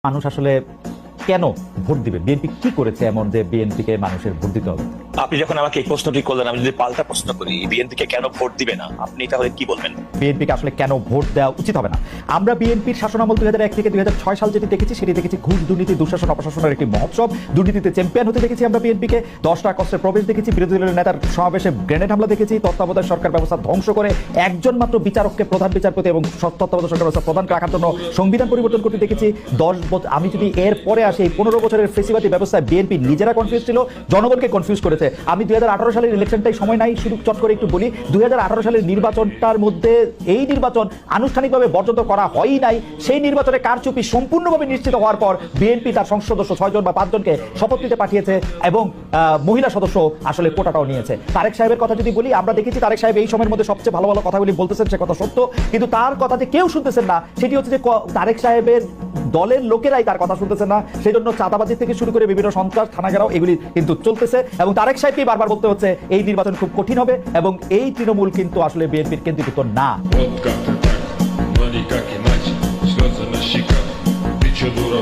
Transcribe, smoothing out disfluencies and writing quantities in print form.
মানুষ আসলে কেন ভোট দিবে? বিএনপি কি করেছে এমন যে বিএনপিকে মানুষের ভোট দিতে হবে? আপনি যখন আমাকে এই প্রশ্নটি করলেন, আমি যদি পাল্টা প্রশ্ন করি, বিএনপিকে কেন ভোট দিবে না, আপনি তাহলে কি বলবেন? বিএনপিকে আসলে কেন ভোট দেওয়া উচিত হবে না? আমরা বিএনপির শাসনামল 2001 থেকে 2006 সাল যেটি দেখেছি, সেটি দেখেছি ঘুষ, দুর্নীতি, দুঃশাসন, অপশাসনের একটি মহোৎসব। দুর্নীতিতে চ্যাম্পিয়ন হতে দেখেছি আমরা বিএনপিকে। 10 টাকা কষ্টের প্রবেশ দেখেছি, বিরোধী দলের নেতার সমাবেশে গ্রেনেড হামলা দেখেছি, তত্ত্বাবধায়ক সরকার ব্যবস্থা ধ্বংস করে একজন মাত্র বিচারককে প্রধান বিচারপতি এবং তত্ত্বাবধায়ক সরকার ব্যবস্থা প্রধান রাখার জন্য সংবিধান পরিবর্তন করতে দেখেছি। 10 বছর, আমি যদি এর পরে আসি, এই 15 বছরের ফেসিবাদী ব্যবস্থায় বিএনপি নিজেরা কনফিউজ ছিল, জনগণকে কনফিউজ করেছে। আমি 2018 সালের ইলেকশনটাই সময় নাই, শুধু চট করে একটু বলি। 2018 সালের নির্বাচনটার মধ্যে এই নির্বাচন আনুষ্ঠানিকভাবে বর্জন করা হয়ই নাই। সেই নির্বাচনে কারচুপি সম্পূর্ণভাবে নিশ্চিত হওয়ার পর বিএনপি তার সংসদ সদস্য 6 জন বা 5 জনকে শপথ নিতে পাঠিয়েছে এবং মহিলা সদস্য আসলে কোটাটাও নিয়েছে। তারেক সাহেবের কথা যদি বলি, আমরা দেখেছি তারেক সাহেব এই সময়ের মধ্যে সবচেয়ে ভালো ভালো কথাগুলি বলতেছেন, সে কথা সত্য, কিন্তু তার কথা যে কেউ শুনতেছেন না, সেটি হচ্ছে যে তারেক সাহেবের দলের লোকেরাই তার কথা শুনতেছেন না। সেই জন্য চাঁদাবাজি থেকে শুরু করে বিভিন্ন সন্ত্রাস, থানাঘেরাও এগুলি কিন্তু চলতেছে এবং তারেক সাহেবকেই বারবার বলতে হচ্ছে এই নির্বাচন খুব কঠিন হবে এবং এই তৃণমূল কিন্তু আসলে বিএনপির কেন্দ্রীভূত না। Money как и мать, слезы на щеках, бича дура,